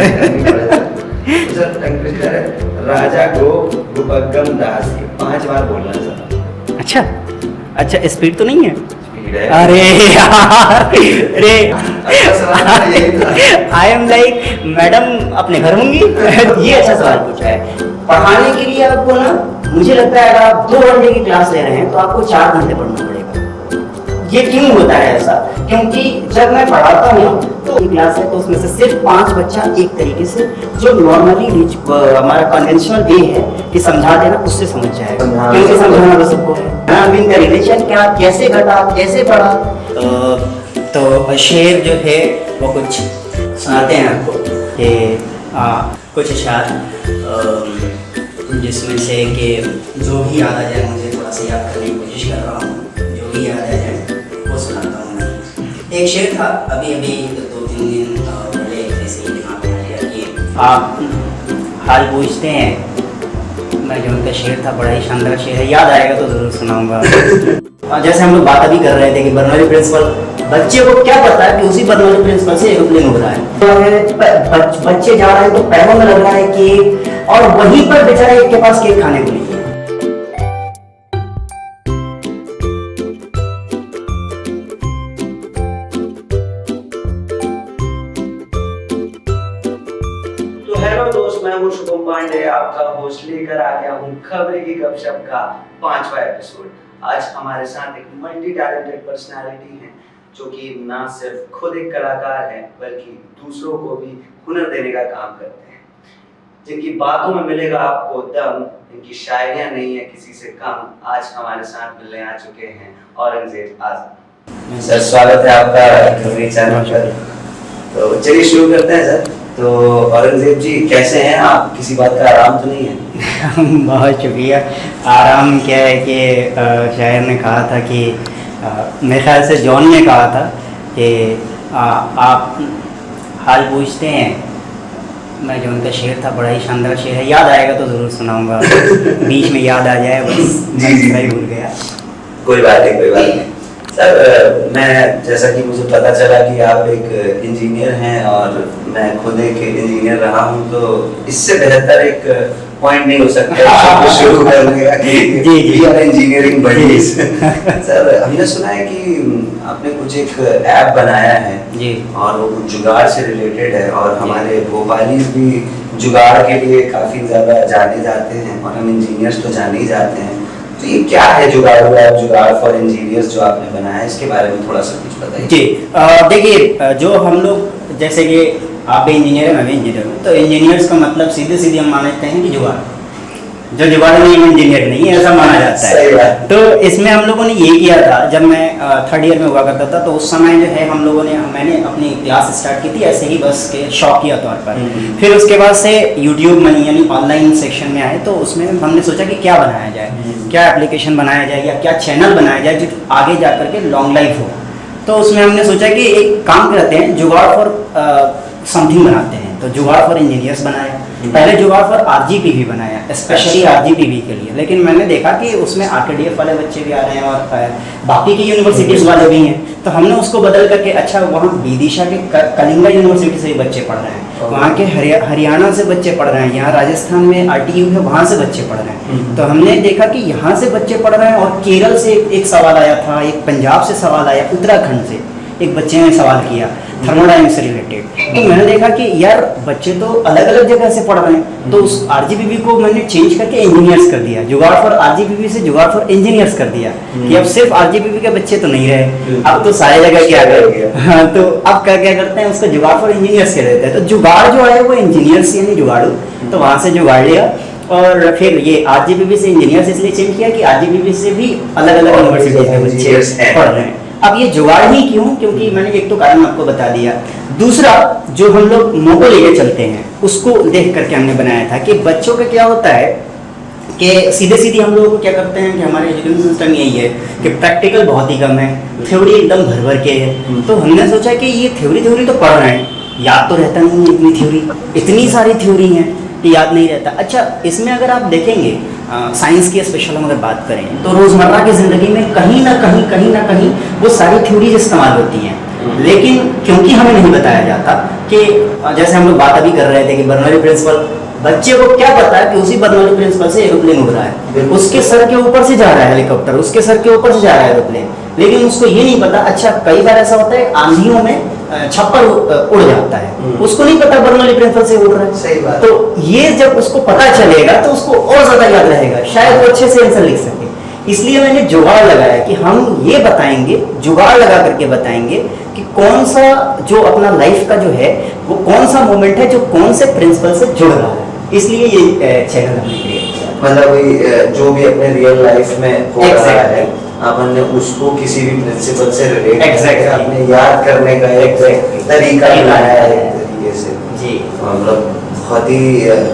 करनी पड़े sir. Tongue twister है राजा को उपगम दास, 5 बार बोलना है सर। अच्छा स्पीड तो नहीं है? स्पीड है। अरे यार, अरे अच्छा सवाल यही था। आई एम लाइक मैडम अपने घर होंगी। ये अच्छा सवाल पूछा है। पढ़ाने के लिए आपको ना, मुझे लगता है अगर आप 2 घंटे की क्लास ले रहे हैं तो आपको 4 घंटे पढ़ना पड़ेगा। ये क्यों होता है ऐसा? क्योंकि जब मैं पढ़ाता हूँ तो क्लास है तो उसमें से सिर्फ 5 बच्चा एक तरीके से जो नॉर्मली हमारा कन्वेंशनल वे है कि समझा देना, उससे समझ जाएगा। क्योंकि समझाना तो सबको है। इनका रिलेशन क्या, कैसे घटा, कैसे बढ़ा। तो शेर जो है वो कुछ सुनाते हैं आपको कि कुछ अशार जिसमें से कि जो भी याद आ जाए, मुझे थोड़ा सा याद करने की कोशिश कर रहा हूँ, जो भी याद आ जाए वो सुनाता हूँ मैं। एक शेर था अभी 2-3 दिन पहले ऐसे ही दिमाग में आया कि आप हाल पूछते हैं। मैं जो उनका शेर था बड़ा ही शानदार शेर है, याद आएगा तो ज़रूर सुनाऊंगा। और जैसे हम लोग बात अभी कर रहे थे कि बर्नौली प्रिंसिपल, बच्चे को क्या पता है कि उसी बर्नौली प्रिंसिपल से एरोप्लेन उड़ रहा है। बच्चे जा रहे हैं तो पैरों में लग रहा है केक, और वहीं पर बेचारे एक के पास केक खाने को नहीं है। तो हेलो दोस्त, मैं हूं शुभम पांडे, आपका होस्ट लेकर आ गया हूं खबरें की गपशप का 5वां एपिसोड। आज हमारे साथ एक मल्टी टैलेंटेड पर्सनालिटी है जो कि ना सिर्फ खुद एक कलाकार है बल्कि दूसरों को भी हुनर देने का काम करते हैं, जिनकी बातों में मिलेगा आपको दम, इनकी शायरियां नहीं है किसी से कम। आज हमारे साथ मिलने आ चुके हैं औरंगजेब आजम। सर स्वागत है आपका खबरें चैनल पर। तो चलिए शुरू करते हैं सर। तो औरंगजेब जी कैसे हैं आप? किसी बात का आराम तो नहीं है? बहुत शुक्रिया। आराम क्या है कि शायर ने कहा था कि मेरे ख्याल से जॉन ने कहा था कि आप हाल पूछते हैं। मैं जो उनका शेर था बड़ा ही शानदार शेर है, याद आएगा तो ज़रूर सुनाऊंगा। बीच में याद आ जाए बस, मैं भूल गया। कोई बात नहीं सर। मैं जैसा कि मुझे पता चला कि आप एक इंजीनियर हैं और मैं खुद एक इंजीनियर रहा हूं, तो इससे बेहतर एक पॉइंट नहीं हो सकता शुरू करने का कि we are engineering buddies. Sir हमने सुना है कि आपने कुछ एक ऐप बनाया है जी, और वो कुछ जुगाड़ से रिलेटेड है, और हमारे भोपाली भी जुगाड़ के लिए काफी ज्यादा जाने जाते हैं और हम इंजीनियर्स तो जाने ही जाते हैं। तो ये क्या है जुगाड़ फॉर इंजीनियर्स जो आपने बनाया है, इसके बारे में थोड़ा सा कुछ बताइए। जी देखिए, जो हम लोग जैसे कि आप भी इंजीनियर हैं, मैं भी इंजीनियर हूँ, तो इंजीनियर्स का मतलब सीधे हम मानते हैं कि जुगाड़, जो जुगाड़ नहीं है इंजीनियर नहीं है, ऐसा माना जाता है। तो इसमें हम लोगों ने ये किया था, जब मैं 3rd ईयर में हुआ करता था तो उस समय जो है मैंने अपनी क्लास स्टार्ट की थी ऐसे ही बस के शौकिया तौर पर। फिर उसके बाद से यूट्यूब मनी यानी ऑनलाइन सेक्शन में आए, तो उसमें हमने सोचा कि क्या बनाया जाए, क्या एप्लीकेशन बनाया जाए या क्या चैनल बनाया जाए जो आगे जा करके लॉन्ग लाइफ हो। तो उसमें हमने सोचा कि एक काम करते हैं, जुगाड़ फॉर समथिंग बनाते हैं। तो जुगाड़ फॉर इंजीनियर्स बनाया, पहले जुगाड़ फॉर RGPV बनाया, स्पेशली RGPV के लिए। लेकिन मैंने देखा कि उसमें RKDF वाले बच्चे भी आ रहे हैं और बाकी की यूनिवर्सिटीज़ वाले भी हैं, तो हमने उसको बदल करके अच्छा वहाँ विदिशा के कलिंगा यूनिवर्सिटी से भी बच्चे पढ़ रहे हैं, वहाँ के हरियाणा से बच्चे पढ़ रहे हैं, यहाँ राजस्थान में RTU है वहाँ से बच्चे पढ़ रहे हैं। तो हमने देखा कि यहाँ से बच्चे पढ़ रहे हैं, और केरल से एक सवाल आया था, एक पंजाब से सवाल आया, उत्तराखंड से एक बच्चे ने सवाल किया थर्मोडायनेमिक्स से रिलेटेड। तो मैंने देखा कि यार बच्चे तो अलग अलग जगह से पढ़ रहे हैं, तो उस RGPV को मैंने चेंज करके इंजीनियर्स कर दिया, जुगाड़ फॉर RGPV से जुगाड़ फॉर इंजीनियर्स कर दिया कि अब सिर्फ RGPV के बच्चे तो नहीं रहे, अब तो सारे जगह क्या करेंगे। हाँ, तो अब क्या करते हैं, उसको जुगाड़ फॉर इंजीनियर्स कह देते हैं। तो जुगाड़ जो है वो इंजीनियर्स यानी जुगाड़ू, तो वहाँ से जुगाड़ लिया, और फिर ये RGPV से इंजीनियर्स इसलिए चेंज किया कि RGPV से भी अलग अलग यूनिवर्सिटीज के बच्चे पढ़ रहे हैं। अब ये जुगाड़ ही क्यों? क्योंकि मैंने एक तो कारण आपको बता दिया, दूसरा जो हम लोग मोको लेके चलते हैं उसको देख करके हमने बनाया था कि बच्चों का क्या होता है कि सीधे हम लोग क्या करते हैं कि हमारे एजुकेशन सिस्टम यही है कि प्रैक्टिकल बहुत ही कम है, थ्योरी एकदम भर के है। तो हमने सोचा कि ये थ्योरी तो पढ़ रहे हैं, याद तो रहता नहीं है इतनी थ्योरी, इतनी सारी थ्योरी हैं कि याद नहीं रहता। अच्छा, इसमें अगर आप देखेंगे साइंस की स्पेशल हम अगर बात करें तो रोज़मर्रा की ज़िंदगी में कहीं ना कहीं वो सारी थ्योरीज इस्तेमाल होती हैं। लेकिन क्योंकि हमें नहीं बताया जाता कि जैसे हम लोग बात अभी कर रहे थे कि बर्नौली प्रिंसिपल, बच्चे को क्या पता है कि उसी बर्नौली प्रिंसिपल से एरोप्लेन उड़ रहा है, उसके सर के ऊपर से जा रहा है हेलीकॉप्टर, उसके सर के ऊपर से जा रहा है एरोप्लेन, लेकिन उसको ये नहीं पता। अच्छा कई बार ऐसा होता है आंधियों में छप्पर उड़ जाता है, उसको नहीं पता बर्नौली प्रिंसिपल से उड़ रहा है। सही बात। तो ये जब उसको पता चलेगा तो उसको और ज्यादा याद रहेगा, शायद वो अच्छे से आंसर लिख सके। इसलिए मैंने जुगाड़ लगाया कि हम ये बताएंगे, जुगाड़ लगा करके बताएंगे कि कौन सा जो अपना लाइफ का जो है वो कौन सा मोमेंट है जो कौन से प्रिंसिपल से जुड़ रहा है, इसलिए ये चैनल हमने क्रिएट किया। मतलब वही जो भी अपने रियल लाइफ में हो रहा है अपन ने उसको किसी भी प्रिंसिपल से रिलेट अपने याद करने का एक तरीका बनाया है एक तरीके से जी। मतलब बहुत ही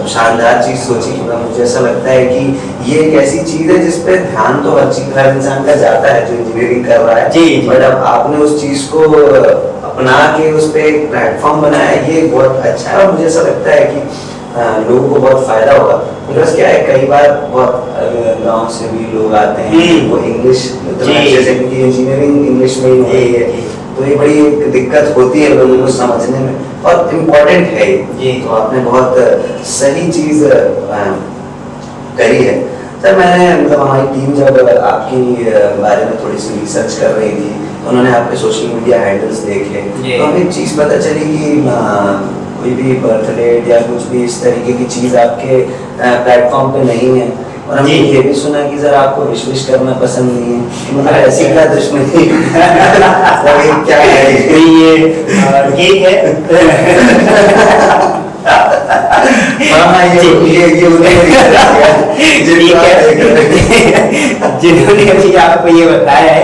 शानदार चीज सोची। मुझे ऐसा लगता है कि ये एक ऐसी चीज है जिसपे ध्यान तो हर इंसान का जाता है जो इंजीनियरिंग कर रहा है, जी। बट अब आपने उस चीज को अपना के उस पे एक प्लेटफॉर्म बनाया, ये बहुत अच्छा है। और मुझे ऐसा लगता है कि लोगों को बहुत फायदा होगा। बिकॉज क्या है कई बार बहुत गांव से भी लोग आते हैं वो इंग्लिश जैसे क्योंकि इंजीनियरिंग इंग्लिश में ही हो रही है, तो ये बड़ी एक दिक्कत होती है लोगों को समझने में, और इम्पोर्टेंट है ये। तो आपने बहुत सही चीज करी है। सर मैंने मतलब हमारी टीम जब आपकी बारे में थोड़ी सी रिसर्च कर रही थी तो उन्होंने आपके सोशल मीडिया हैंडल्स देखे, तो हमें एक चीज़ पता चली कि कोई भी बर्थडे या कुछ भी इस तरीके की चीज़ आपके प्लेटफॉर्म पे नहीं है। और हमने ये भी सुना कि सर आपको विश करना पसंद नहीं है, मतलब ऐसी क्या दुश्मनी क्या है ये ठीक है। हाँ ये जिन्होंने अभी आपको ये बताया है,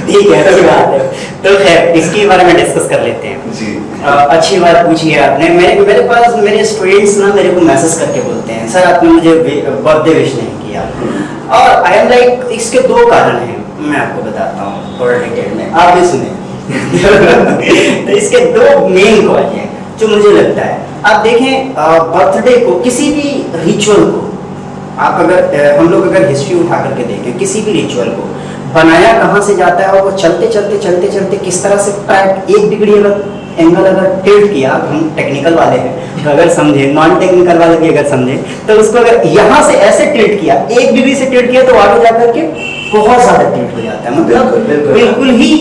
ठीक है, अच्छी बात है। तो खैर इसके बारे में डिस्कस कर लेते हैं जी। अच्छी बात पूछी है आपने। मेरे पास मेरे स्टूडेंट्स ना मेरे को मैसेज करके बोलते हैं सर आपने मुझे बर्थडे विश नहीं किया, और आई एम लाइक इसके दो कारण हैं, मैं आपको बताता हूँ थोड़ा डिटेल में, आप भी सुने। तो इसके दो मेन कॉज हैं जो मुझे लगता है। आप देखें बर्थडे को, किसी भी रिचुअल को आप अगर हम लोग अगर हिस्ट्री उठा करके देखें, किसी भी रिचुअल को बनाया कहाँ से जाता है और वो चलते चलते चलते चलते किस तरह से एक डिग्री अगर एंगल अगर टिल्ट किया, हम टेक्निकल वाले हैं अगर समझे, नॉन टेक्निकल वाले भी अगर समझे, तो उसको अगर यहाँ से ऐसे टिल्ट किया, एक डिग्री से टिल्ट किया तो आगे जाकर के बहुत ज्यादा टिल्ट हो जाता है, मतलब बिल्कुल ही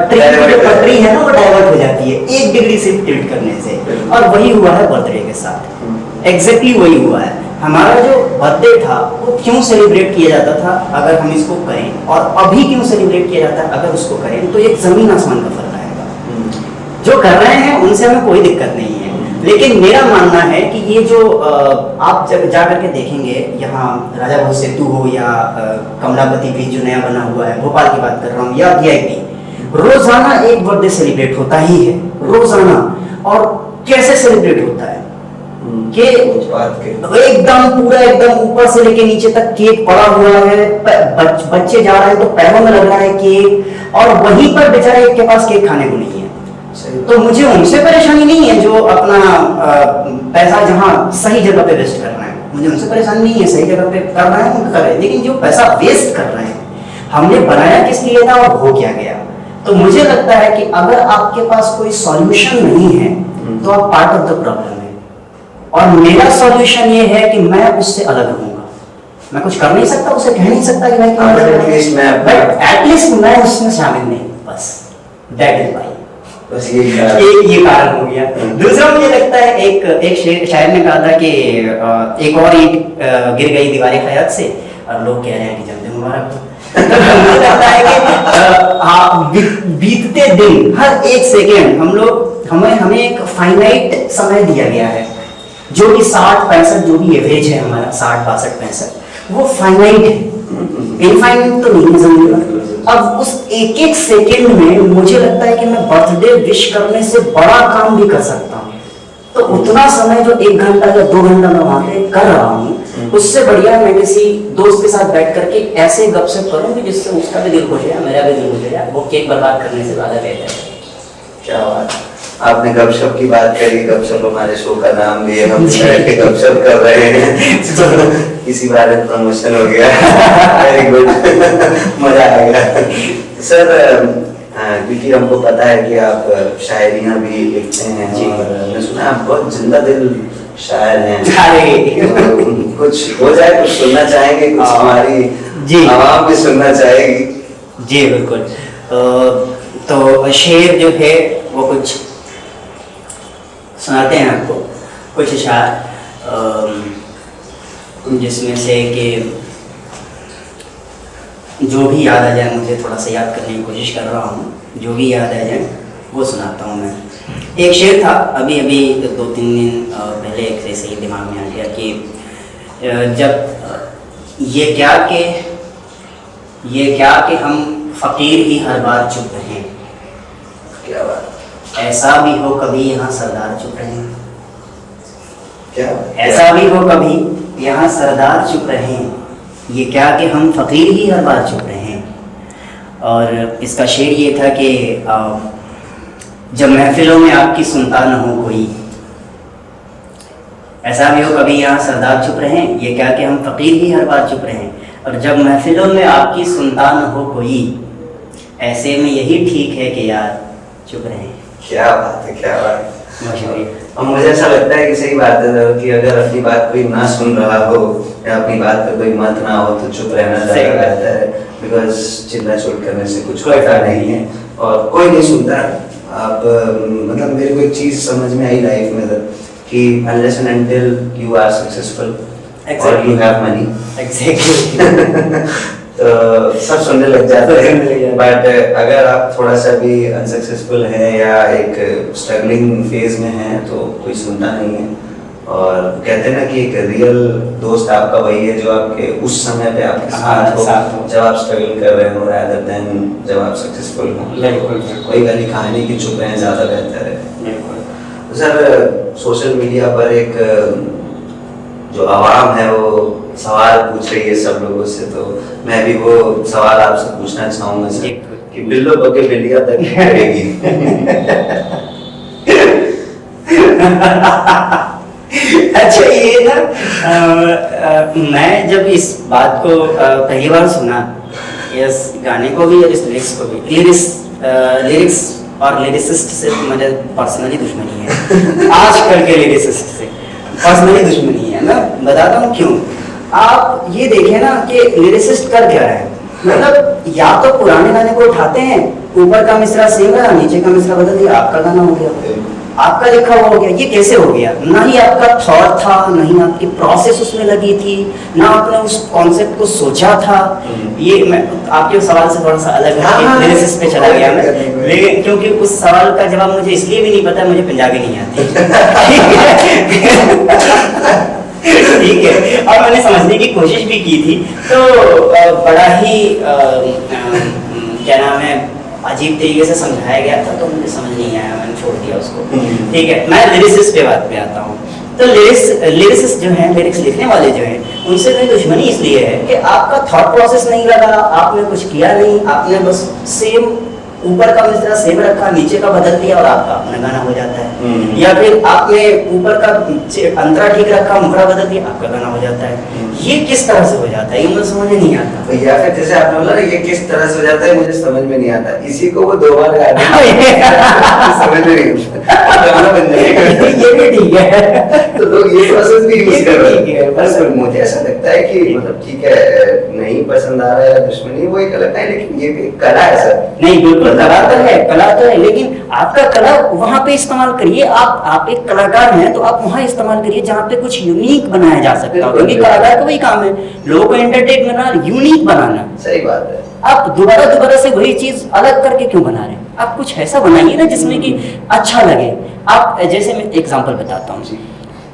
ट्रेन की जो पटरी है ना वो डाइवर्ट हो जाती है एक डिग्री से टिल्ट करने से। और वही हुआ है बर्थडे के साथ, एग्जैक्टली वही हुआ है। हमारा जो बर्थडे था वो क्यों सेलिब्रेट किया जाता था अगर हम इसको करें, और अभी क्यों सेलिब्रेट किया जाता है अगर उसको करें, तो एक जमीन आसमान का फर्क आएगा। जो कर रहे हैं उनसे हमें कोई दिक्कत नहीं है, लेकिन मेरा मानना है कि ये जो आप जब जा करके देखेंगे यहाँ राजा भोज सेतु हो या कमलापति ब्रिज जो नया बना हुआ है, भोपाल की बात कर रहा हूँ, या VIP, रोजाना एक बर्थडे सेलिब्रेट होता ही है, रोजाना। और कैसे सेलिब्रेट होता है कि एकदम पूरा एकदम ऊपर से लेके नीचे तक केक पड़ा हुआ है, बच्चे जा रहे हैं तो पैरों में लग रहा है केक, और वहीं पर बेचारे एक के पास केक खाने को नहीं है। तो मुझे उनसे परेशानी नहीं है जो अपना पैसा जहाँ सही जगह पे वेस्ट कर रहे हैं, मुझे उनसे परेशानी नहीं है, सही जगह पे कर रहे हैं उनका करें, लेकिन जो पैसा वेस्ट कर रहे हैं हमने बनाया किस लिए था और हो क्या गया। तो मुझे लगता है कि अगर आपके पास कोई सॉल्यूशन नहीं है तो आप पार्ट ऑफ द प्रॉब्लम है, और मेरा सॉल्यूशन ये है कि मैं उससे अलग रहूंगा। मैं कुछ कर नहीं सकता, उसे कह नहीं सकता कि एटलीस्ट मैं उसमें शामिल नहीं, बस दैट इज वाई। बस ये कारण हो गया। दूसरा मुझे लगता है एक शायर ने कहा था कि एक और ईंट गिर गई दीवार हयात से और लोग कह रहे हैं कि जन्मदिन मुबारक हो। तो मुझे लगता है कि बीतते दिन हर एक सेकेंड हमें एक फाइनाइट समय दिया गया है, जो कि 60-65 जो भी एवरेज है हमारा 60-62-65 वो फाइनाइट है, इनफाइनाइट तो नहीं है जिंदगी। अब उस एक एक सेकेंड में मुझे लगता है कि मैं बर्थडे विश करने से बड़ा काम भी कर सकता हूँ। तो उतना समय जो 1 घंटा या 2 घंटा मैं वहां पे कर रहा हूँ, उससे बढ़िया मैं किसी दोस्त के साथ बैठ करके ऐसे गपशप करूँ कि जिससे उसका भी दिल खुश है, मेरा भी दिल खुश है, वो केक बर्बाद करने से ज्यादा बेहतर है। क्या बात, आपने गपशप की बात करी, गपशप हमारे शो का नाम भी है, हम गपशप कर रहे हैं। इसी बारे में प्रमोशन हो गया। वेरी गुड, मजा आ गया। सर हाँ, क्योंकि हमको पता है कि आप शायरियाँ भी लिखते हैं जी। और मैंने सुना आप बहुत जिंदा दिल शायर हैं। अरे तो कुछ हो जाए, कुछ सुनना चाहेंगे, कुछ हमारी जी। आवाम भी सुनना चाहेगी। जी बिल्कुल। तो शेर जो है वो कुछ सुनाते हैं आपको, कुछ अशार जिसमें से कि जो भी याद आ जाए, मुझे थोड़ा सा याद करने की कोशिश कर रहा हूँ, जो भी याद आ जाए वो सुनाता हूँ मैं। एक शेर था अभी 2-3 दिन पहले एक ऐसे ही दिमाग में आ गया कि जब ये क्या कि हम फकीर ही हर बार चुप रहें, क्या बात, ऐसा भी हो कभी यहाँ सरदार चुप रहें, क्या बात, ऐसा भी हो कभी यहाँ सरदार चुप रहें, ये क्या कि हम फकीर ही हर बार चुप रहें। और इसका शेर ये था कि जब महफिलों में आपकी सुनता न हो कोई, ऐसा भी हो कभी यहाँ सरदार चुप रहें, ये क्या कि हम फकीर ही हर बार चुप रहें, और जब महफिलों में आपकी सुनता न हो कोई, ऐसे में यही ठीक है कि यार चुप रहें। क्या बात है, क्या बात है। बहुत शुक्रिया। और मुझे ऐसा लगता है कि सही बात है कि अगर अपनी बात कोई ना सुन रहा हो या अपनी बात पे कोई मत ना हो तो चुप रहना सही ज्यादा बात है। बेहतर है, बिकॉज चिल्ला चोट करने से कुछ कोई होता फायदा नहीं है और कोई नहीं सुनता। आप मतलब मेरे को एक चीज समझ में आई लाइफ में कि unless and until you are successful or Exactly. you have money, exactly. तो सब सुनने लग जाते सब हैं। सुनने लग जाते हैं। बट अगर आप थोड़ा सा भी अनसक्सेसफुल हैं या एक स्ट्रगलिंग फेज में हैं तो कोई सुनता नहीं है। और कहते हैं ना कि एक रियल दोस्त आपका वही है जो आपके उस समय पे आपके साथ हो, जब आप स्ट्रगल कर रहे हो rather than जब आप सक्सेसफुल हो। बिल्कुल। कोई वाली कहानी की चुप रहें ज़्यादा बेहतर है। बिल्कुल। तो सर सोशल मीडिया पर एक जो आवाम है वो सवाल पूछ रही है सब लोगों से, तो मैं भी वो सवाल आपसे पूछना चाहूंगा सर कि बिल्लो बके बिल्लिया तक करेगी। अच्छा ये ना मैं जब इस बात को पहली बार सुना, इस गाने को भी और इस लिरिक्स को भी, लिरिक्स और लिरिसिस्ट से मुझे पर्सनली दुश्मनी है। आजकल के लिरिसिस्ट से पर्सनली दुश्मनी है। मैं बताता हूँ क्यों। आप ये देखें ना कि लिरिसिस्ट कर क्या रहे हैं, मतलब या तो पुराने गाने को उठाते हैं, ऊपर का मिसरा सेम रहा, नीचे का मिसरा बदल दिया, आपका गाना हो गया, आपका लिखा हुआ हो गया। ये कैसे हो गया? ना ही आपका थॉट था, ना ही आपकी प्रोसेस उसमें लगी थी, ना आपने उस कॉन्सेप्ट को सोचा था। ये मैं आपके सवाल से थोड़ा सा अलग लिरिसिस्ट पे चला गया मैं, लेकिन क्योंकि उस सवाल का जवाब मुझे इसलिए भी नहीं पता, मुझे पंजाबी नहीं आती। ठीक है, और मैंने समझने की कोशिश भी की थी, तो बड़ा ही क्या नाम है, अजीब तरीके से समझाया गया था, तो मुझे समझ नहीं आया, मैंने छोड़ दिया उसको। ठीक है, मैं लिरिसिस्ट पे बात पे आता हूँ। तो लिरिसिस्ट जो है, लिरिक्स लिखने वाले जो हैं, उनसे मेरी दुश्मनी इसलिए है कि आपका थॉट प्रोसेस नहीं लगा, आपने कुछ किया नहीं, आपने बस सेम ऊपर का मिसरा सेम रखा, नीचे का बदल दिया और आपका अपना गाना हो जाता है। या फिर आपने ऊपर का अंतरा ठीक रखा, मुखड़ा बदल दिया, आपका गाना हो जाता है। ये किस तरह से हो जाता है, ये मुझे समझ नहीं आता। तो या फिर जैसे आपने बोला ना ये किस तरह से हो जाता है, मुझे समझ में नहीं आता, इसी को वो 2 बार गा दिया, समझ में नहीं ये भी ठीक है। तो लोग ये प्रोसेस भी यूज कर रहे ठीक है, बस मुझे ऐसा लगता है कि मतलब ठीक है, नहीं पसंद आ रहा है दुश्मनी वो एक अलग है, लेकिन ये भी कला है सर। नहीं बिल्कुल, कला तो है, कला तो है, लेकिन आपका कला वहां पे इस्तेमाल करिए। आप एक कलाकार हैं तो आप वहां इस्तेमाल करिए जहाँ पे कुछ यूनिक बनाया जा सकता हो, क्योंकि कलाकार का वही काम है, लोगों को एंटरटेन करना, यूनिक बनाना। सही बात है। आप दोबारा से वही चीज अलग करके क्यों बना रहे हैं? आप कुछ ऐसा बनाइए ना जिसमें कि अच्छा लगे। आप जैसे मैं एग्जांपल बताता हूँ,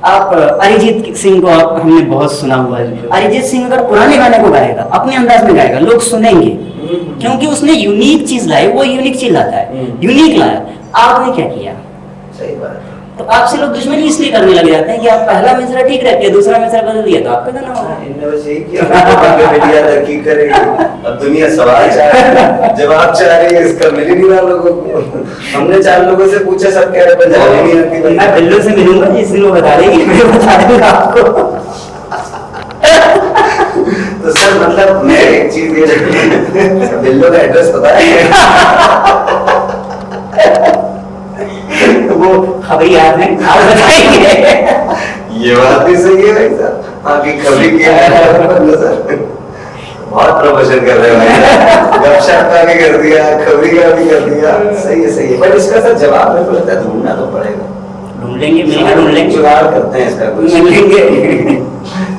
आप अरिजीत सिंह को हमने बहुत सुना हुआ है। अरिजीत सिंह अगर पुराने गाने को गाएगा, अपने अंदाज में गाएगा, लोग सुनेंगे, क्योंकि उसने यूनिक चीज लाई, वो यूनिक चीज लाता है, यूनिक लाया। आपने क्या किया? सही बात है। तो आपसे लोग दुश्मनी इसलिए करने लग जाते हैं कि आप पहला मिसरा ठीक रख के दूसरा मिसरा बदल दिया तो आपका गाना होगा। इनने बस यही किया, मीडिया तरक्की करेगी, अब दुनिया सवाल चाह रही है, जवाब चाह रही है, इसका मिल ही नहीं रहा लोगों को। हमने 4 लोगों से पूछा, सब कह रहे पंजाबी नहीं आती। मैं बिल्लो से मिलूंगा, जिस दिन वो बता देगी मैं बता दूंगा आपको। तो सर मतलब मैं एक चीज ये बिल्लो का एड्रेस पता है? वो खबरी याद है, आप बताएंगे। ये बात भी सही है भाई साहब, आपकी खबरी क्या है सर, बहुत प्रमोशन कर रहे हो भाई, गपशप का भी कर दिया, खबरी का भी कर दिया, सही है सही है। बट इसका सर जवाब मेरे को लगता है ढूंढना तो पड़ेगा। ढूंढ लेंगे, मिलेगा, ढूंढ लेंगे, जुगाड़ करते हैं इसका कुछ। मिल लेंगे।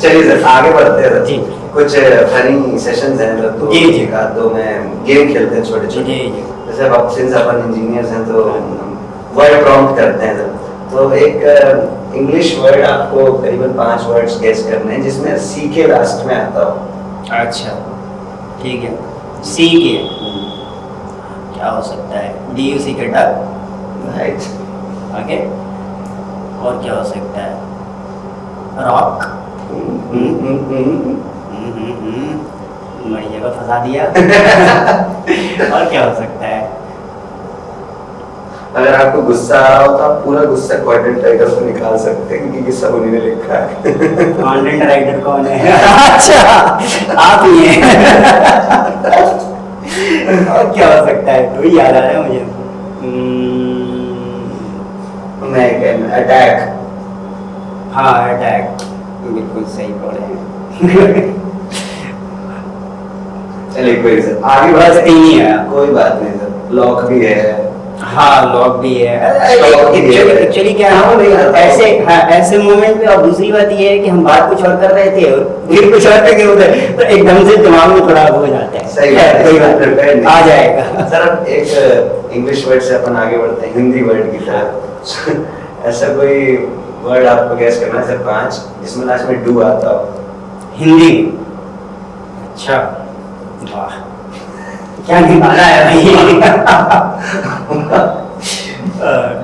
चलिए सर आगे बढ़ते हैं जी। कुछ फनी सेशंस हैं तो जी, जी। एक आध दो में गेम खेलते हैं छोटे छोटे। जी, जी। जैसे अब सिंस अपन इंजीनियर्स हैं तो वर्ड प्रॉम्प्ट करते हैं सर। तो एक इंग्लिश वर्ड आपको करीबन 5 वर्ड्स गेस करने हैं जिसमें सी के लास्ट में आता हो। अच्छा ठीक है, सी के क्या हो सकता है, DUC K duck, right. Okay, और क्या हो सकता है, रॉक, बड़ी जगह फंसा दिया। और क्या हो सकता है, अगर आपको गुस्सा आ रहा हो तो आप पूरा गुस्सा क्वाड्रेंट राइटर से निकाल सकते हैं क्योंकि ये सब उन्हीं ने लिखा है। कंटेंट राइटर कौन है? अच्छा आप ही हैं। और क्या हो सकता है, तो याद आ रहा है मुझे। मैं अटैक। हाँ अटैक, बिल्कुल सही बोले हैं। चलिए कोई सर आगे बस बढ़ते तीन ही है। कोई बात नहीं सर, लॉक भी है। हाँ लॉक भी है। Stock भी है। एक्चुअली क्या हाँ, नहीं है, आता। ऐसे हाँ ऐसे मोमेंट पे, और दूसरी बात ये है कि हम बात कुछ और कर रहे थे और फिर कुछ और पे होता है तो एकदम से दिमाग में थोड़ा हो जाता है। सही बात है, कोई बात प्रिपेयर नहीं, आ जाएगा। सर अब एक इंग्लिश वर्ड से अपन आगे बढ़ते हैं हिंदी वर्ड की तरफ। ऐसा कोई वर्ड आपको गैस करना है सर 5 जिसमें लास्ट में डू आता हो। हिंदी, अच्छा वाह क्या निकाला है भाई।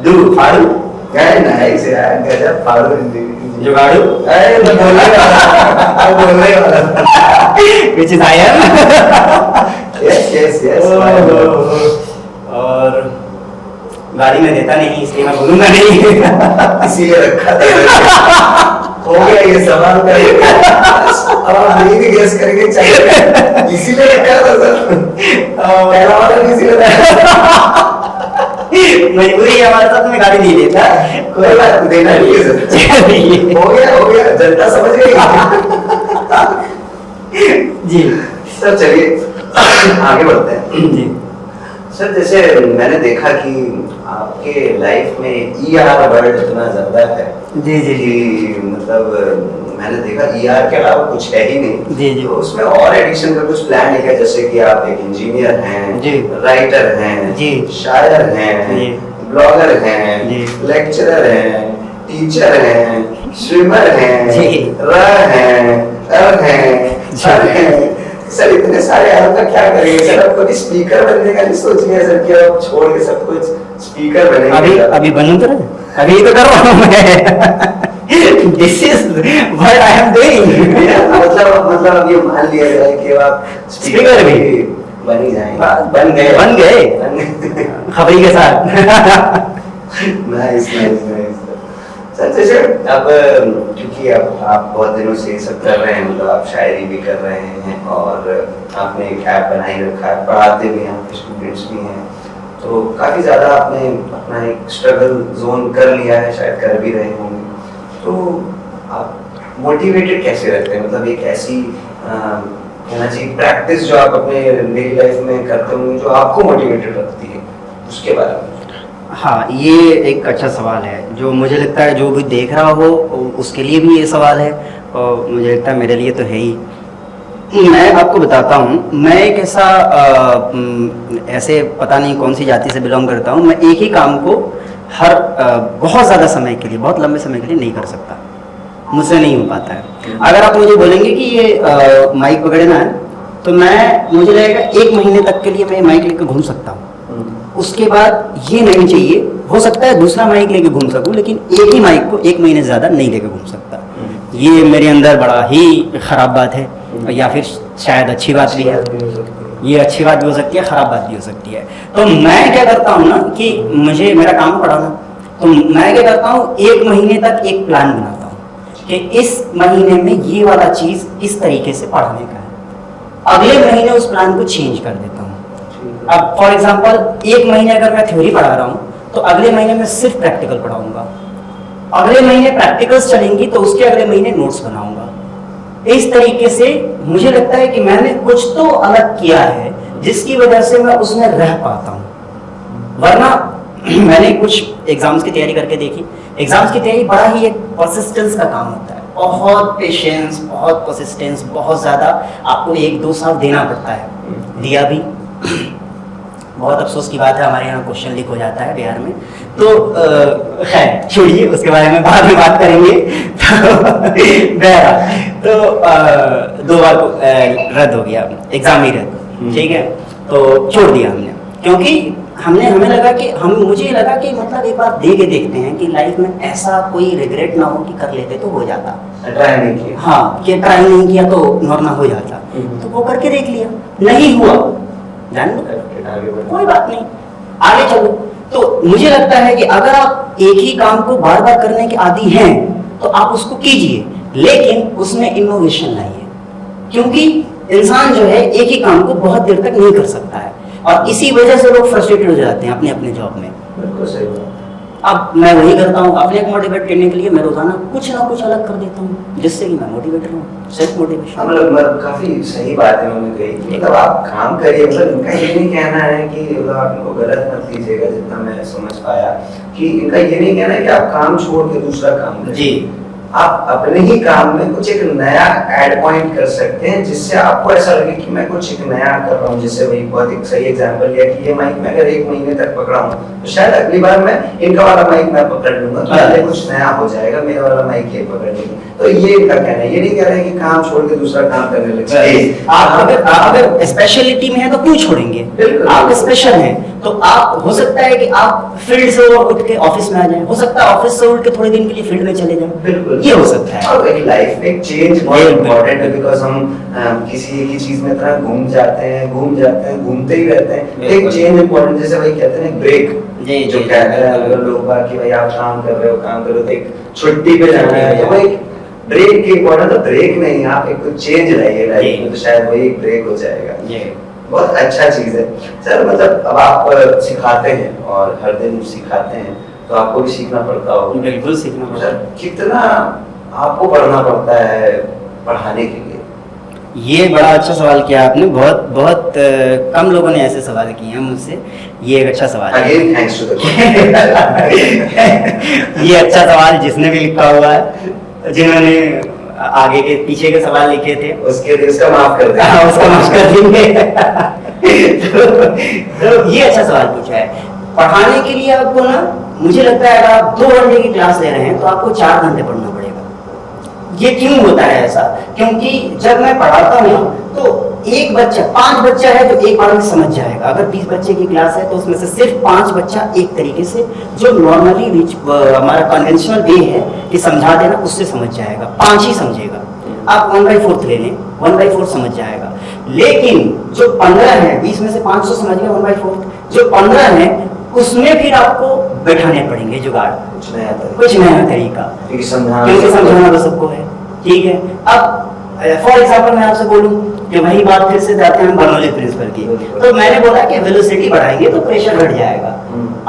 डू, फाड़ू, वेरी नाइस यार, गजब फाड़ू हिंदी। जुगाड़ू, अरे मैं बोलने वाला था। which is iron। Yes yes yes. और गाड़ी में देता नहीं इसलिए मैं बोलूंगा नहीं। इसीलिए रखा था हो गया ये सवाल का। अब आप नहीं भी गेस करेंगे चाहिए, इसीलिए रखा था सर। पहला वाला इसीलिए मजबूरी है हमारे साथ, में गाड़ी नहीं देता। कोई बात नहीं, देना नहीं है सर। हो गया जनता समझ गई। जी सर चलिए आगे बढ़ते हैं। जी सर जैसे मैंने देखा कि आपके लाइफ में ER वर्ड इतना ज्यादा है जी जी कि मतलब मैंने देखा ER के अलावा कुछ है ही नहीं। जी जी तो उसमें और एडिशन का कुछ प्लान है क्या, जैसे कि आप एक इंजीनियर हैं, जी राइटर हैं, जी शायर हैं, जी ब्लॉगर हैं, जी लेक्चरर हैं, टीचर हैं, स्विमर हैं, जी सर हैं। सर इतने सारे आम का क्या करेंगे सर, आप कभी स्पीकर बनने का नहीं सोचिए सर कि आप छोड़ के सब कुछ स्पीकर बनेंगे। अभी बनूं तो अभी तो कर रहा हूँ मैं। This is what I am doing. मतलब अब ये मान लिया जाए कि आप स्पीकर भी बन ही जाएंगे। बन गए खबरी के साथ। Nice nice nice. सर जैसे अब क्योंकि अब आप बहुत दिनों से ये सब कर रहे हैं, मतलब आप शायरी भी कर रहे हैं और आपने एक ऐप बनाई रखा है, पढ़ाते भी हैं, आपके स्टूडेंट्स भी हैं, तो काफ़ी ज़्यादा आपने अपना एक स्ट्रगल जोन कर लिया है, शायद कर भी रहे होंगे। तो आप मोटिवेटेड कैसे रहते हैं, मतलब एक ऐसी कहना चाहिए प्रैक्टिस जो आप अपने डेली लाइफ में करते होंगे जो आपको मोटिवेटेड रखती है, उसके बारे में। हाँ ये एक अच्छा सवाल है, जो मुझे लगता है जो भी देख रहा हो उसके लिए भी ये सवाल है, और मुझे लगता है मेरे लिए तो है ही। मैं आपको बताता हूँ, मैं एक ऐसे पता नहीं कौन सी जाति से बिलोंग करता हूँ, मैं एक ही काम को बहुत ज़्यादा समय के लिए, बहुत लंबे समय के लिए नहीं कर सकता, मुझसे नहीं हो पाता है। अगर आप मुझे बोलेंगे कि ये माइक पकड़ना है तो मुझे लगेगा 1 महीने तक के लिए मैं माइक लेकर घूम सकता हूँ, उसके बाद ये नहीं चाहिए, हो सकता है दूसरा माइक लेके घूम सकूं, लेकिन एक ही माइक को 1 महीने से ज़्यादा नहीं लेके घूम सकता। ये मेरे अंदर बड़ा ही ख़राब बात है, या फिर शायद अच्छी बात भी है। ये अच्छी बात भी हो सकती है, ख़राब बात भी हो सकती है। तो मैं क्या करता हूँ ना कि मुझे मेरा काम पढ़ाना, तो मैं क्या करता हूँ 1 महीने तक एक प्लान बनाता हूँ कि इस महीने में ये वाला चीज़ इस तरीके से पढ़ाने का है, अगले महीने उस प्लान को चेंज कर देता हूँ। अब फॉर एग्जांपल एक महीने अगर मैं थ्योरी पढ़ा रहा हूँ तो अगले महीने में सिर्फ प्रैक्टिकल पढ़ाऊंगा, अगले महीने प्रैक्टिकल्स चलेंगी तो उसके अगले महीने नोट्स बनाऊंगा। इस तरीके से मुझे लगता है कि मैंने कुछ तो अलग किया है जिसकी वजह से मैं उसमें रह पाता हूँ, वरना मैंने कुछ एग्जाम्स की तैयारी करके देखी। एग्जाम्स की तैयारी बड़ा ही एक परसिस्टेंस का काम होता है, बहुत पेशेंस, बहुत परसिस्टेंस, बहुत ज़्यादा आपको 1-2 साल देना पड़ता है, दिया भी। बहुत अफसोस की बात है हमारे यहाँ क्वेश्चन लीक हो जाता है बिहार में, तो खैर छोड़िए, उसके बारे में बाद में बात करेंगे। तो बहरहाल तो 2 बार रद्द हो गया एग्जाम ही रद्द, ठीक है, तो छोड़ दिया हमने, क्योंकि हमें लगा कि मुझे लगा कि मतलब एक बार दे के देखते हैं कि लाइफ में ऐसा कोई रिग्रेट ना हो कि कर लेते तो हो जाता, ट्राई नहीं किया, हाँ कि ट्राई नहीं किया तो नॉर्मल हो जाता, तो वो करके देख लिया, नहीं हुआ जान लो कोई बात नहीं, आगे चलो। तो मुझे लगता है कि अगर आप एक ही काम को बार बार करने के आदी हैं तो आप उसको कीजिए, लेकिन उसमें इनोवेशन लाइए, क्योंकि इंसान जो है एक ही काम को बहुत देर तक नहीं कर सकता है, और इसी वजह से लोग फ्रस्ट्रेटेड हो जाते हैं अपने अपने जॉब में। बिल्कुल सही बात। अब मैं वही करता हूँ, अपने को मोटिवेट करने के लिए मैं रोजाना कुछ ना कुछ अलग कर देता हूँ जिससे कि मैं मोटिवेट रहूँ, सेल्फ मोटिवेशन। मतलब काफी सही बात है उन्होंने कही, मतलब आप काम करिए, मतलब इनका ये नहीं कहना है कि मतलब आप इनको गलत मत लीजिएगा, जितना मैं समझ पाया कि इनका ये नहीं कहना है कि आप काम छोड़ के दूसरा काम करें जी, आप अपने ही काम में कुछ एक नया ऐड पॉइंट कर सकते हैं जिससे आपको ऐसा लगे कि मैं कुछ एक नया कर रहा हूँ। जैसे वही बहुत एक सही एग्जांपल लिया कि ये माइक मैं अगर 1 महीने तक पकड़ा हूँ तो शायद अगली बार मैं इनका वाला माइक मैं पकड़ लूंगा, तो कुछ नया हो जाएगा, मेरा वाला माइक ये पकड़ लेंगे। तो ये इनका कहना है, ये नहीं कह रहे हैं कि काम छोड़ के दूसरा काम करने लगे। आप अगर स्पेशलिटी में है तो क्यों छोड़ेंगे, आप स्पेशल हैं तो आप, हो सकता है कि आप फील्ड से उठ के ऑफिस में आ जाएं, हो सकता है ऑफिस से उठ के थोड़े दिन के लिए फील्ड में चले जाएं, बिल्कुल ये हो सकता है। और एक लाइफ में चेंज बहुत इम्पोर्टेंट है, बिकॉज हम किसी एक ही चीज में इतना घूम जाते हैं, घूमते ही रहते हैं। एक चेंज इम्पोर्टेंट, जैसे भाई कहते हैं ब्रेक, जो कहते हैं अगर लोग बाकी भाई आप काम कर रहे हो तो एक छुट्टी पे जाना है, तो भाई ब्रेक की इम्पोर्टेंट, तो ब्रेक नहीं, आप एक कुछ चेंज लाइए लाइफ में, तो शायद वही एक ब्रेक हो जाएगा। बहुत अच्छा चीज है सर। मतलब अब आप सिखाते हैं और हर दिन सिखाते हैं तो आपको भी सीखना पड़ता होगा। बिल्कुल सीखना पड़ता है। कितना आपको पढ़ना पड़ता है पढ़ाने के लिए? ये बड़ा अच्छा सवाल किया आपने, बहुत कम लोगों ने ऐसे सवाल किए हैं मुझसे, ये एक अच्छा सवाल है। Again, thanks to the ये अच्छा सवाल जिसने भी लिखा हुआ है, जिन्होंने आगे के पीछे के सवाल लिखे थे उसका माफ कर देंगे। उसका माफ कर देंगे। तो ये अच्छा सवाल पूछा है। पढ़ाने के लिए आपको ना, मुझे लगता है अगर आप 2 घंटे की क्लास ले रहे हैं तो आपको 4 घंटे पढ़ना पड़ेगा। ये क्यों होता है ऐसा? क्योंकि जब मैं पढ़ाता हूँ तो एक बच्चा, 5 बच्चा है जो एक बार में समझ जाएगा। अगर 20 बच्चे की क्लास है तो उसमें से सिर्फ 5 बच्चा एक तरीके से, जो नॉर्मली हमारा कन्वेंशनल वे है कि समझा देना, उससे समझ जाएगा, 5 ही समझेगा। आप 1/4 ले लें, 1/4 समझ जाएगा। लेकिन जो 15 है, 20 में से 5 समझ गया, 1/4, जो 15 है उसमें फिर आपको बैठाने पड़ेंगे जुगाड़, कुछ नया तरीका, क्योंकि समझाना तो सबको है, ठीक है। अब फॉर एग्जाम्पल मैं आपसे बोलूं कि वही बात फिर से जाते हैं बर्नौली प्रिंसिपल की, तो मैंने बोला कि वेलोसिटी बढ़ाएंगे तो प्रेशर घट जाएगा।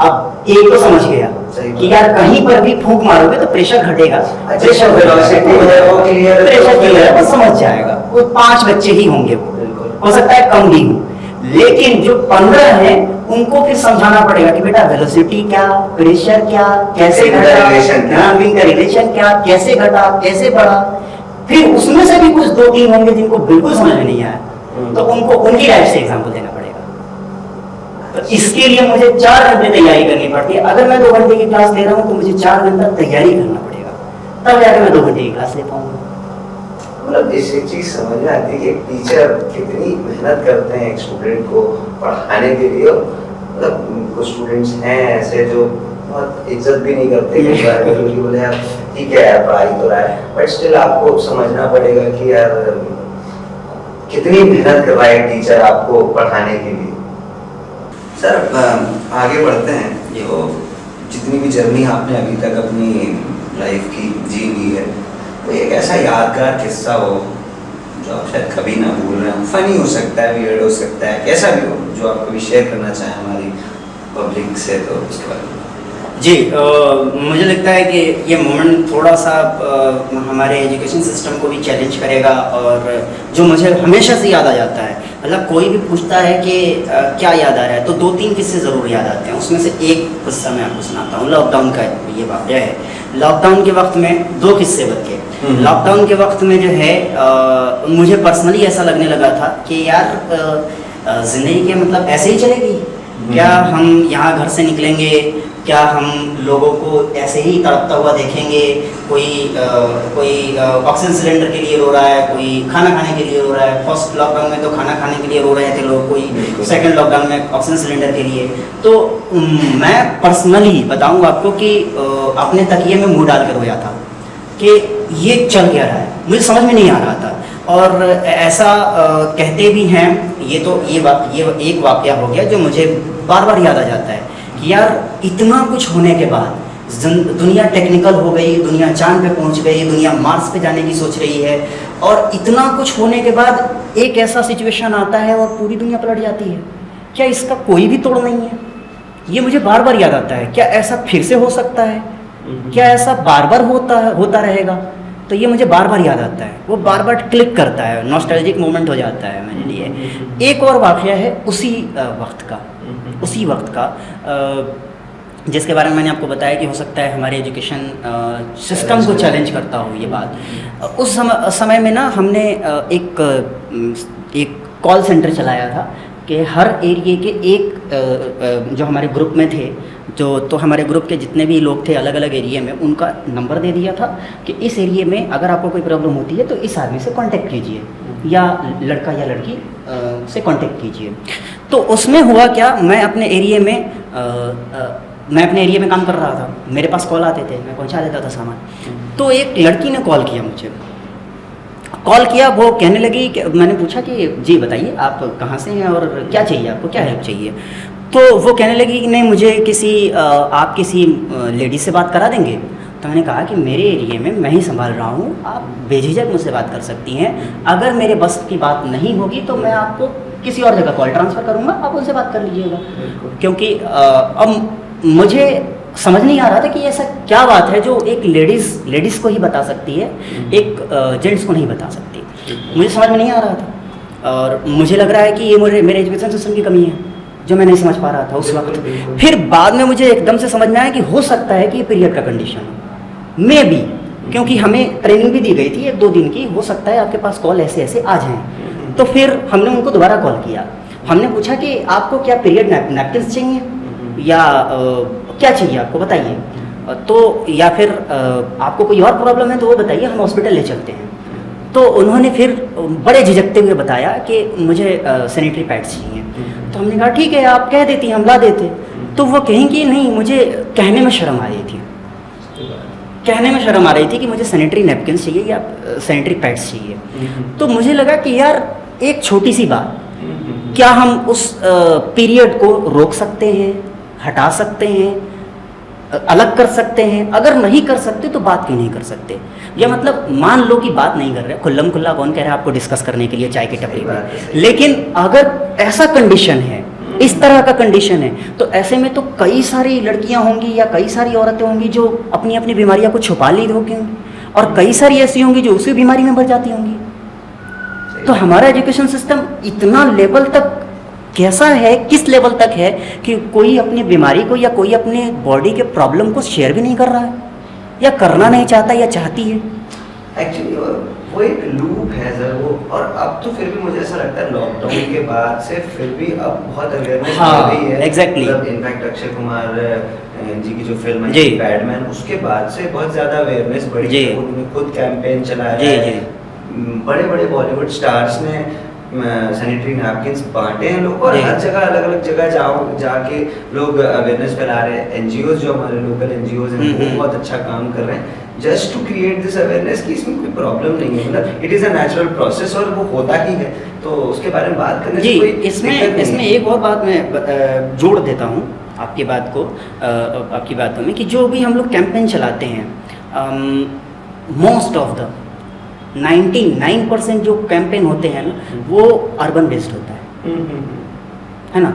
अब एक तो समझ गया कि यार कहीं पर भी फूंक मारोगे तो प्रेशर घटेगा, प्रेशर क्लियर है, वो समझ जाएगा। वो 5 बच्चे ही होंगे, वो हो सकता है कम भी हो, लेकिन जो 15 हैं उनको फिर समझाना पड़ेगा कि बेटा वेलोसिटी क्या, प्रेशर क्या, कैसे घटा, रिलेशन क्या, कैसे घटा, कैसे बढ़ा। फिर उसमें से भी कुछ 2-3 होंगे जिनको बिल्कुल समझ में नहीं आया, तो उनको उनकी लाइफ से एग्जांपल देना पड़ेगा। तो इसके लिए मुझे 4 घंटे तैयारी करनी पड़ती है। अगर मैं 2 घंटे की क्लास ले रहा हूँ तो मुझे 4 घंटा तैयारी करना पड़ेगा, तब जाकर मैं 2 घंटे की क्लास ले पाऊंगा। मतलब इस एक चीज समझ में आती है कि एक टीचर कितनी मेहनत करते हैं एक स्टूडेंट को पढ़ाने के लिए। मतलब कुछ स्टूडेंट्स हैं ऐसे जो बहुत इज्जत भी नहीं करते क्योंकि बोले यार ठीक है यार पढ़ाई तो रहा है, बट स्टिल आपको समझना पड़ेगा कि यार कितनी मेहनत कर रहा है टीचर आपको पढ़ाने के लिए। सर आगे बढ़ते हैं, जो जितनी भी जर्नी आपने अभी तक अपनी लाइफ की जी ली है, तो एक ऐसा यादगार किस्सा हो जो आप शायद कभी ना भूल रहे हो? फनी हो सकता है, वियर्ड हो सकता है, कैसा भी हो, जो आप कभी शेयर करना चाहें हमारी पब्लिक से, तो उसके बारे में। जी, मुझे लगता है कि ये मोमेंट थोड़ा सा हमारे एजुकेशन सिस्टम को भी चैलेंज करेगा, और जो मुझे हमेशा से याद आ जाता है, मतलब कोई भी पूछता है कि क्या याद आ रहा है, तो 2-3 किस्से ज़रूर याद आते हैं। उसमें से एक किस्सा मैं आपको सुनाता हूँ। लॉकडाउन का ये वाक़या है। लॉकडाउन के वक्त में 2 किस्से बचे। लॉकडाउन के वक्त में जो है मुझे पर्सनली ऐसा लगने लगा था कि यार ज़िंदगी के मतलब ऐसे ही चलेगी क्या? हम यहाँ घर से निकलेंगे, क्या हम लोगों को ऐसे ही तड़पता हुआ देखेंगे? कोई ऑक्सीजन सिलेंडर के लिए रो रहा है, कोई खाना खाने के लिए रो रहा है। फर्स्ट लॉकडाउन में तो खाना खाने के लिए रो रहे थे लोग, कोई सेकंड लॉकडाउन में ऑक्सीजन सिलेंडर के लिए। तो मैं पर्सनली बताऊँ आपको कि अपने तकिए में मुँह डाल कर रोया था कि ये चल क्या रहा है, मुझे समझ में नहीं आ रहा था। और ऐसा कहते भी हैं, ये एक वाक़या हो गया जो मुझे बार बार याद आ जाता है कि यार इतना कुछ होने के बाद दुनिया टेक्निकल हो गई, दुनिया चांद पे पहुंच गई, दुनिया मार्स पे जाने की सोच रही है, और इतना कुछ होने के बाद एक ऐसा सिचुएशन आता है और पूरी दुनिया पलट जाती है। क्या इसका कोई भी तोड़ नहीं है? ये मुझे बार बार याद आता है। क्या ऐसा फिर से हो सकता है? क्या ऐसा बार बार होता रहेगा? तो ये मुझे बार बार याद आता है, वो बार बार क्लिक करता है, नॉस्टैल्जिक मोमेंट हो जाता है मेरे लिए। एक और वाक़या है उसी वक्त का जिसके बारे में मैंने आपको बताया कि हो सकता है हमारे एजुकेशन सिस्टम को चैलेंज करता हो ये बात। उस समय में ना हमने एक कॉल सेंटर चलाया था कि हर एरिए के एक जो हमारे ग्रुप में थे, तो हमारे ग्रुप के जितने भी लोग थे अलग अलग एरिया में, उनका नंबर दे दिया था कि इस एरिया में अगर आपको कोई प्रॉब्लम होती है तो इस आदमी से कांटेक्ट कीजिए, या लड़का या लड़की से कांटेक्ट कीजिए। तो उसमें हुआ क्या, मैं अपने एरिया में काम कर रहा था, मेरे पास कॉल आते थे, मैं पहुंचा देता था सामान। तो एक लड़की ने कॉल किया, वो कहने लगी कि मैंने पूछा कि जी बताइए आप कहाँ से हैं और क्या चाहिए आपको, क्या हेल्प चाहिए? तो वो कहने लगी कि नहीं, मुझे आप किसी लेडी से बात करा देंगे। तो मैंने कहा कि मेरे एरिया में मैं ही संभाल रहा हूँ, आप बेझिझक मुझसे बात कर सकती हैं। अगर मेरे बस की बात नहीं होगी तो मैं आपको किसी और जगह कॉल ट्रांसफ़र करूँगा, आप उनसे बात कर लीजिएगा। क्योंकि अब मुझे समझ नहीं आ रहा था कि ऐसा क्या बात है जो एक लेडीज़ को ही बता सकती है, एक जेंट्स को नहीं बता सकती। मुझे समझ में नहीं आ रहा था, और मुझे लग रहा है कि ये मेरे एजुकेशन सिस्टम की कमी है जो मैं नहीं समझ पा रहा था उस वक्त। फिर बाद में मुझे एकदम से समझ में आया कि हो सकता है कि ये पीरियड का कंडीशन हो, मे बी, क्योंकि हमें ट्रेनिंग भी दी गई थी 1-2 दिन की, हो सकता है आपके पास कॉल ऐसे ऐसे आ जाएँ। तो फिर हमने उनको दोबारा कॉल किया, हमने पूछा कि आपको क्या पीरियड नैपकिन्स चाहिए या क्या चाहिए आपको बताइए, तो या फिर आपको कोई और प्रॉब्लम है तो वो बताइए, हम हॉस्पिटल ले चलते हैं। तो उन्होंने फिर बड़े झिझकते हुए बताया कि मुझे सैनिटरी पैड्स चाहिए। तो हमने कहा ठीक है, आप कह देती, हम ला देते। तो वो कहें कि नहीं, मुझे कहने में शर्म आ रही थी कि मुझे सैनिटरी नैपकिन्स चाहिए या सैनिटरी पैड्स चाहिए। तो मुझे लगा कि यार एक छोटी सी बात, क्या हम उस पीरियड को रोक सकते हैं, हटा सकते हैं, अलग कर सकते हैं? अगर नहीं कर सकते तो बात क्यों नहीं कर सकते? या मतलब मान लो कि बात नहीं कर रहे, खुल्लम खुल्ला कौन कह रहा है आपको डिस्कस करने के लिए चाय की टपरी पर, लेकिन अगर ऐसा कंडीशन है, इस तरह का कंडीशन है, तो ऐसे में तो कई सारी लड़कियां होंगी या कई सारी औरतें होंगी जो अपनी अपनी बीमारियां को छुपा ली होंगी, और कई सारी ऐसी होंगी जो उसी बीमारी में भर जाती होंगी। तो हमारा एजुकेशन सिस्टम इतना लेवल तक कैसा है, किस लेवल तक है कि कोई अपनी बीमारी को या कोई अपने बॉडी के प्रॉब्लम को शेयर भी नहीं कर रहा है, या करना नहीं चाहता या चाहती है। एक्चुअली वो एक लूप है सर वो, और अब तो फिर भी मुझे ऐसा लगता है लॉकडाउन के बाद से फिर भी अब बहुत अवेयरनेस बढ़ गई है। एग्जैक्टली, इनफैक्ट अक्षय कुमार जी की जो फिल्म है बैटमैन, उसके बाद से बहुत ज़्यादा अवेयरनेस बढ़ी है। उन्होंने खुद कैंपेन चलाया है, बड़े बड़े बॉलीवुड स्टार्स ने सैनिटरी नैपकिन्स बांटे हैं लोग, और हर जगह अलग अलग जगह जाके लोग अवेयरनेस फैला रहे हैं। एनजीओज जो हमारे लोकल एनजीओज हैं वो बहुत अच्छा काम कर रहे हैं just to create this awareness कि इसमें कोई प्रॉब्लम नहीं है, मतलब it is a natural process और वो होता ही है। तो उसके बारे में बात करने से कोई इसमें एक और बात मैं जोड़ देता हूँ आपकी बातों में, कि जो भी हम लोग कैंपेन चलाते हैं, मोस्ट ऑफ द 99% जो कैंपेन होते हैं ना वो अर्बन बेस्ड होता है ना।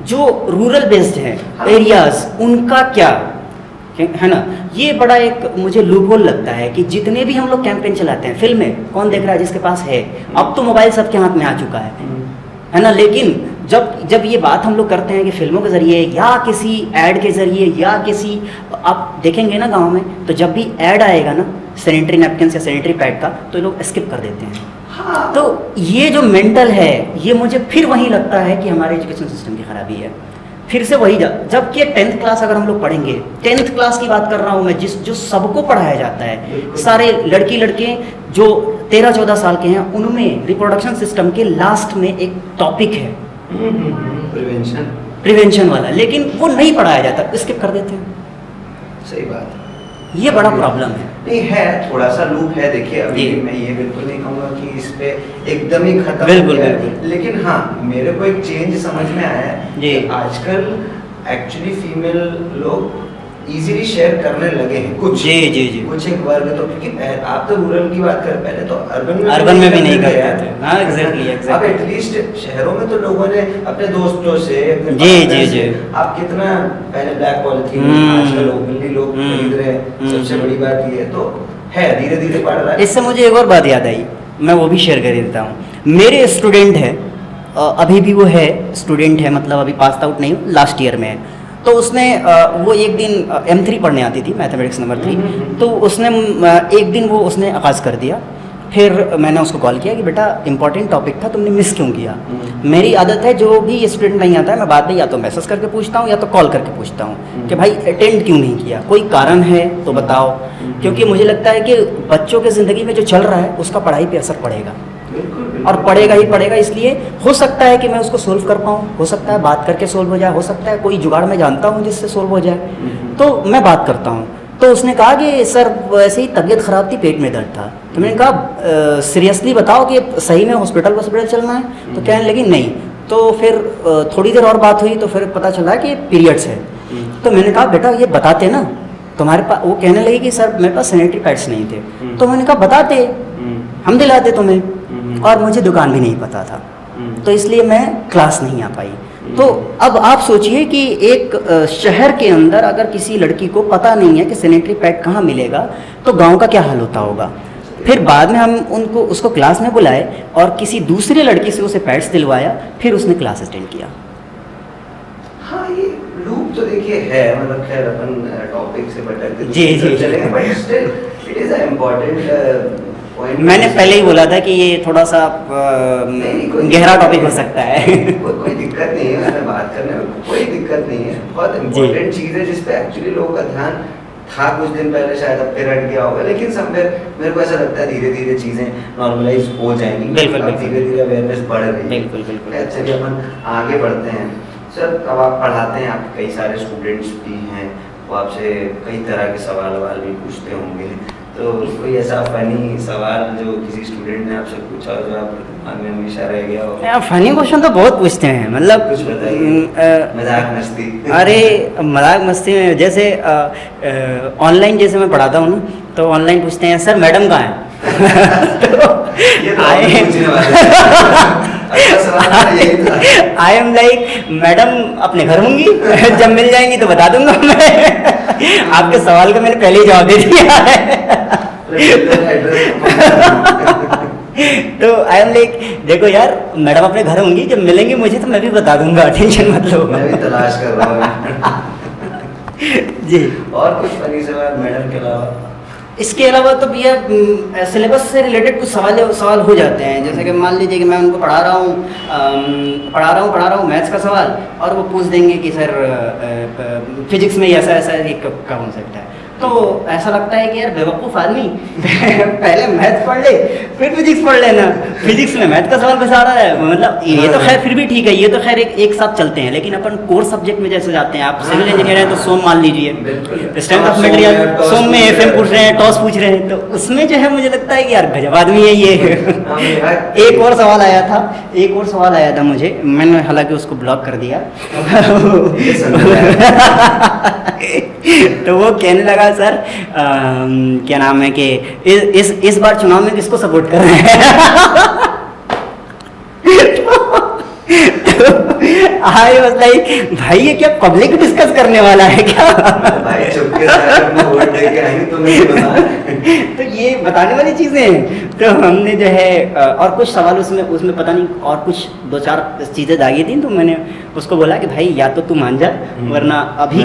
जो रूरल बेस्ड है एरियाज उनका क्या है ना, ये बड़ा एक मुझे लूपहोल लगता है कि जितने भी हम लोग कैंपेन चलाते हैं, फिल्में कौन देख रहा है जिसके पास है, अब तो मोबाइल सबके हाथ में आ चुका है ना। लेकिन जब ये बात हम लोग करते हैं कि फिल्मों के ज़रिए या किसी ऐड के ज़रिए या किसी, आप देखेंगे ना गांव में तो जब भी ऐड आएगा ना सैनिटरी नैपकिन या सैनिटरी पैड का तो ये लोग स्किप कर देते हैं। हाँ। तो ये जो मेंटल है ये मुझे फिर वही लगता है कि हमारे एजुकेशन सिस्टम की खराबी है। फिर से वही जबकि 10th क्लास अगर हम लोग पढ़ेंगे, 10th क्लास की बात कर रहा हूँ मैं, जो सबको पढ़ाया जाता है, सारे लड़के जो 13-14 साल के हैं उनमें रिप्रोडक्शन सिस्टम के लास्ट में एक टॉपिक है प्रिवेंशन वाला, लेकिन वो नहीं पढ़ाया जाता, स्किप कर देते हैं। सही बात, ये बड़ा प्रॉब्लम है। नहीं है, थोड़ा सा लूप है। देखिए अभी मैं ये बिल्कुल नहीं कहूँगा कि इस पे एकदम ही खत्म बिल्कुल हो गया, बिल्कुल। लेकिन हाँ मेरे को एक चेंज समझ में आया है जी। कि आजकल एक्चुअली फीमेल लोग इजीली शेयर करने लगे हैं कुछ जी कुछ एक वर्ग तो, क्योंकि आप तो रूरल की बात कर, पहले तो अर्बन में भी नहीं करते थे। हाँ एग्जैक्टली अब एटलीस्ट शहरों में तो लोगों ने अपने दोस्तों से अपने जी partner जी से, जी आप कितना पहले ब्लैक पॉलिथीन आजकल ओपनली लोग खरीद रहे हैं, सबसे बड़ी बात ये है। तो है धीरे धीरे बढ़ रहा है। इससे मुझे एक और बात याद आई, मैं वो भी शेयर कर देता हूँ। मेरे स्टूडेंट है, अभी भी वो है स्टूडेंट है, मतलब अभी पास आउट नहीं, लास्ट ईयर में है। तो उसने वो एक दिन M3 पढ़ने आती थी, मैथमेटिक्स नंबर 3, तो उसने एक दिन वो उसने आगाज़ कर दिया। फिर मैंने उसको कॉल किया कि बेटा इंपॉर्टेंट टॉपिक था, तुमने मिस क्यों किया। मेरी आदत है जो भी स्टूडेंट नहीं आता है मैं बाद में या तो मैसेज करके पूछता हूँ या तो कॉल करके पूछता हूँ कि भाई अटेंड क्यों नहीं किया, कोई कारण है तो बताओ। क्योंकि मुझे लगता है कि बच्चों के ज़िंदगी में जो चल रहा है उसका पढ़ाई पे असर पड़ेगा और पड़ेगा ही पड़ेगा। इसलिए हो सकता है कि मैं उसको सोल्व कर पाऊँ, हो सकता है बात करके सोल्व हो जाए, हो सकता है कोई जुगाड़ मैं जानता हूँ जिससे सोल्व हो जाए, तो मैं बात करता हूँ। तो उसने कहा कि सर वैसे ही तबीयत ख़राब थी, पेट में दर्द था। तो मैंने कहा सीरियसली बताओ कि सही में हॉस्पिटल चलना है। तो कहने लगी नहीं। तो फिर थोड़ी देर और बात हुई तो फिर पता चला कि पीरियड्स है। तो मैंने कहा बेटा ये बताते ना तुम्हारे पास। वो कहने लगी कि सर मेरे पास सैनिटरी पैड्स नहीं थे। तो मैंने कहा बताते, हम दिलाते तुम्हें, और मुझे दुकान भी नहीं पता था, तो इसलिए मैं क्लास नहीं आ पाई। तो अब आप सोचिए कि एक शहर के अंदर अगर किसी लड़की को पता नहीं है कि सैनिटरी पैड कहाँ मिलेगा तो गांव का क्या हाल होता होगा। फिर बाद में हम उसको क्लास में बुलाए और किसी दूसरी लड़की से उसे पैड्स दिलवाया, फिर उसने क्लास अटेंड किया। हाँ ये लूप तो देखिए है, मतलब खैर अपन टॉपिक से भटकते जी चलेंगे, but still it is a important point. मैंने पहले ही बोला था कि ये थोड़ा सा गहरा टॉपिक हो सकता है। कोई दिक्कत नहीं है, मैंने बात करने में कोई दिक्कत नहीं है। बहुत इम्पोर्टेंट चीज़ है जिस पे एक्चुअली लोगों का ध्यान था कुछ दिन पहले, शायद अब फिर हट गया होगा, लेकिन समवेयर मेरे को ऐसा लगता है धीरे धीरे चीज़ें नॉर्मलाइज हो जाएंगी। बिल्कुल धीरे धीरे अवेयरनेस बढ़ रही है। बिल्कुल बिल्कुल। चलिए अपन आगे बढ़ते हैं। सर अब आप पढ़ाते हैं, आप कई सारे स्टूडेंट्स भी हैं, वो आपसे कई तरह के सवाल भी पूछते होंगे। तो कोई ऐसा फनी सवाल जो किसी स्टूडेंट ने आपसे पूछा हो जो आप दिमाग में हमेशा रह गया हो? फनी क्वेश्चन तो बहुत पूछते हैं, मतलब कुछ बताइए, मजाक मस्ती। अरे मजाक मस्ती में जैसे ऑनलाइन जैसे मैं पढ़ाता हूँ ना, तो ऑनलाइन पूछते हैं सर मैडम कहाँ है। ये तो आए पूछने वाले अच्छा सवाल यही था। आई एम लाइक मैडम अपने घर होंगी, जब मिल जाएंगी तो बता दूंगा मैं। आपके सवाल का मैंने पहले ही जवाब दे दिया है। तो आई एम लाइक देखो यार मैडम अपने घर होंगी, जब मिलेंगे मुझे तो मैं भी बता दूंगा, टेंशन मत लो। मैं भी तलाश कर रहा हूँ। जी और कुछ फनी सवाल मैडम के अलावा? इसके अलावा तो भैया सिलेबस से रिलेटेड कुछ सवाल हो जाते हैं। जैसे कि मान लीजिए कि मैं उनको पढ़ा रहा हूँ मैथ्स का सवाल, और वो पूछ देंगे कि सर फिजिक्स में ऐसा ऐसा एक का कॉन्सेप्ट है। तो ऐसा लगता है कि यार बेवकूफ़ आदमी पहले मैथ पढ़ ले फिर फिजिक्स पढ़ लेना, फिजिक्स में मैथ का सवाल घुसा रहा है। मतलब ये तो खैर फिर भी ठीक है, ये तो खैर एक साथ चलते हैं। लेकिन अपन कोर सब्जेक्ट में जैसे जाते हैं, आप सिविल इंजीनियर हैं तो सोम मान लीजिए, स्ट्रेंथ ऑफ मटेरियल सोम में FM पूछ रहे हैं, टॉस पूछ रहे हैं, तो उसमें जो है मुझे लगता है कि यार गजब आदमी है ये। एक और सवाल आया था मुझे, मैंने हालांकि उसको ब्लॉक कर दिया। तो वो कहने लगा सर क्या नाम है कि इस बार चुनाव में किसको सपोर्ट कर रहे हैं? आई वाज लाइक भाई ये क्या पब्लिक डिस्कस करने वाला है क्या? भाई चुपके से अपना वोट दे के आएंगे, तुम्हें नहीं पता। तो ये बताने वाली चीजें हैं। तो हमने जो है और कुछ सवाल उसमें पता नहीं और कुछ 2-4 चीजें दागी थी, तो मैंने उसको बोला कि भाई या तो तू मान जा, वरना अभी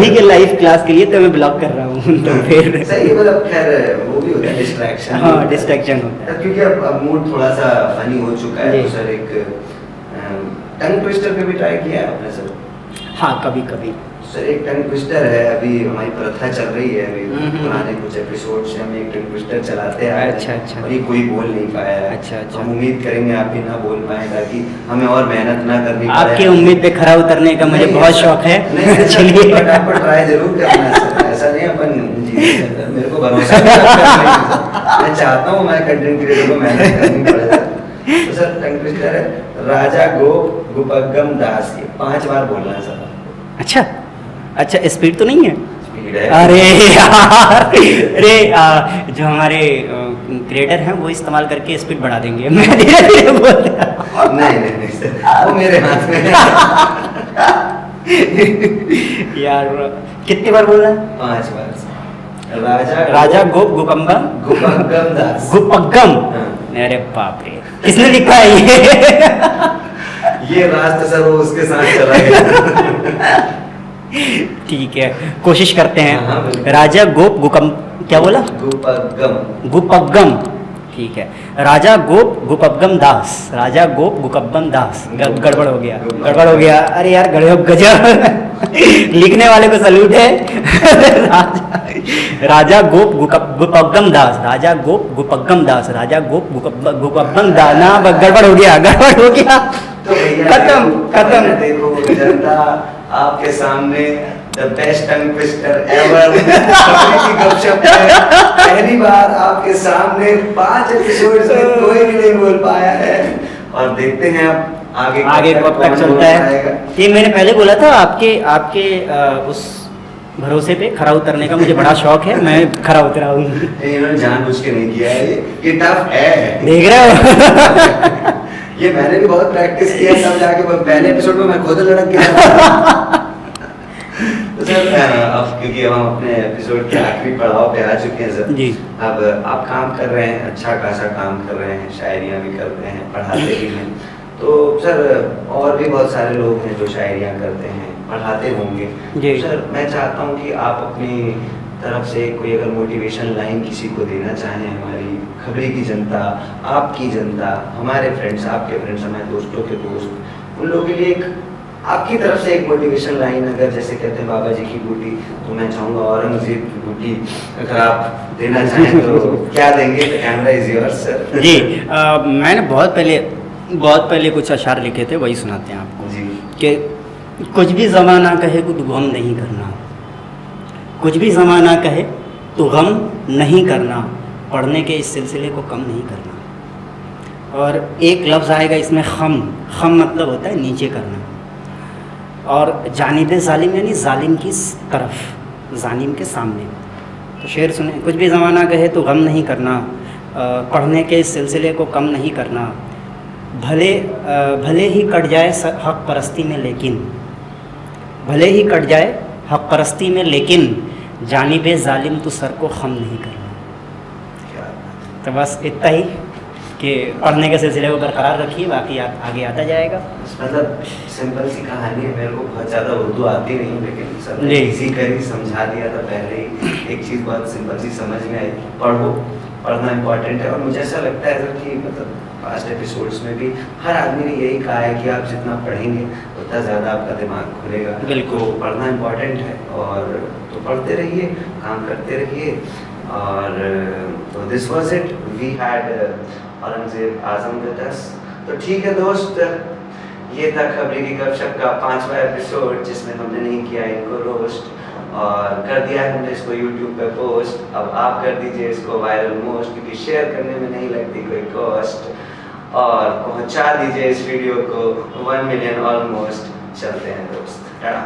के लाइव क्लास के लिए तो मैं ब्लॉक कर रहा हूँ। तो फिर सही है, मतलब खैर वो भी होता है डिस्ट्रैक्शन। हाँ, डिस्ट्रैक्शन होता है क्योंकि अब मूड थोड़ा सा फनी हो चुका है। तो सर एक टंग ट्विस्टर पे भी ट्राई किया है आपने सर? हाँ, कभी कभी सर एक टंग ट्विस्टर है, अभी हमारी प्रथा चल रही है, अभी पुराने कुछ एपिसोड से हम एक टंग ट्विस्टर चलाते हैं। अच्छा। और ये कोई बोल नहीं पाया है। अच्छा। हम उम्मीद करेंगे आप भी ना बोल पाए, ताकि हमें और मेहनत ना करनी पड़े। आपकी उम्मीद पे खरा उतरने का मुझे बहुत शौक है। चलिए फटाफट ट्राई जरूर करना सर, ऐसा नहीं अपन जी मेरे को भरोसा नहीं, मैं चाहता हूँ हमारे कंटेंट क्रिएटर को मेहनत करनी पड़े। तो सर टंग ट्विस्टर है राजा गोप गुपगम दास, ये 5 बार बोलना है सर। अच्छा, स्पीड तो नहीं है? स्पीड है। अरे यार, जो हमारे क्रिएटर हैं वो इस्तेमाल करके स्पीड बढ़ा देंगे। मैं धीरे-धीरे बोल रहा हूँ। नहीं सर, वो मेरे हाथ में है। यार कितनी बार बोलना है? 5 बार। राजा गोप गुपगम दास। गुपगम। हाँ। अरे बाप रे, किसने लिखा है ये? ये रास्ता सर वो उसके साथ चला गया। ठीक है, कोशिश करते हैं। हाँ, बिल्कुल। राजा गोप गुकम क्या बोला? गुपगम। ठीक है, राजा गोप गुपगम दास। राजा गोप गुपगम दास। गड़बड़ हो गया। अरे यार गजब। लिखने वाले को सल्यूट है। राजा गोप गुपगम दास। राजा गोप गुपगम दास। राजा गोप गुपगम दास। ना गड़बड़ हो गया। तो खत्म। देखो जनता आपके सामने the best tongue twister ever की गपशप है। पहली बार आपके सामने 5 एपिसोड्स में कोई भी नहीं बोल पाया है, और देखते हैं अब आगे कब तक चलता है। ये मैंने पहले बोला था आपके उस भरोसे पे खरा उतरने का मुझे बड़ा शौक है। मैं खरा उतरा हूँ। इन्होंने जानबूझ के नहीं किया है, ये टफ है, देख रहे हो? ये मैंने भी बहुत प्रैक्टिस किया, तब जाके पहले एपिसोड में मैं खुद लड़क गया। तो सर अब क्योंकि हम अपने एपिसोड के आखिरी पड़ाव पे आ चुके हैं सर जी। अब आप काम कर रहे हैं, अच्छा खासा काम कर रहे हैं, शायरियाँ भी करते हैं, पढ़ाते भी हैं। तो सर और भी बहुत सारे लोग हैं जो शायरियाँ करते हैं, पढ़ाते होंगे। तो सर मैं चाहता हूँ कि आप अपनी तरफ से कोई अगर मोटिवेशन लाइन किसी को देना चाहें, हमारी खबरी की जनता, आपकी जनता, हमारे फ्रेंड्स, आपके फ्रेंड्स, हमारे दोस्तों के दोस्त, उन लोगों के लिए एक आपकी तरफ से एक मोटिवेशन लाइन, अगर जैसे कहते हैं बाबा जी की बूटी, तो मैं चाहूँगा औरंगजेब की बूटी अगर आप देना चाहें तो क्या देंगे? Camera is yours sir. जी, मैंने बहुत पहले कुछ अशार लिखे थे, वही सुनाते हैं आपको जी। कि कुछ भी ज़माना कहे तो गम नहीं करना, कुछ भी ज़माना कहे तो गम नहीं करना, पढ़ने के इस सिलसिले को कम नहीं करना। और एक लफ्ज़ आएगा इसमें खम मतलब होता है नीचे करना, और जानिब जालिम यानी जालिम की तरफ, जालिम के सामने। तो शेर सुने, कुछ भी ज़माना कहे तो गम नहीं करना, पढ़ने के इस सिलसिले को कम नहीं करना, भले ही कट जाए हक परस्ती में, लेकिन भले ही कट जाए हक परस्ती में, लेकिन जानिब जालिम तो सर को खम नहीं करना। तो बस इतना ही कि पढ़ने के सिलसिले को बरकरार रखिए, बाकी आगे आता जाएगा। मतलब सिंपल सी कहानी है, मेरे को बहुत ज़्यादा उर्दू आती नहीं, लेकिन सर ने इसी कर समझा दिया था पहले ही। एक चीज़ बहुत सिंपल सी समझ में आई, पढ़ना इम्पोर्टेंट है। और मुझे ऐसा लगता है सर कि मतलब पास्ट एपिसोड्स में भी हर आदमी ने यही कहा है कि आप जितना पढ़ेंगे उतना ज़्यादा आपका दिमाग खुलेगा। बिल्कुल, तो पढ़ना इम्पोर्टेंट है, और तो पढ़ते रहिए, काम करते रहिए। और तो this was it, we had Aurangzeb Azam with us. तो ठीक है दोस्त, ये था खबरी की गपशप का 5वां एपिसोड, जिसमें हमने नहीं किया इनको रोस्ट, और कर दिया हमने इसको यूट्यूब पे पोस्ट। अब आप कर दीजिए इसको वायरल मोस्ट, क्योंकि शेयर करने में नहीं लगती कोई कॉस्ट, और पहुंचा दीजिए इस वीडियो को 1 मिलियन ऑलमोस्ट। चलते हैं दोस्त, टाटा।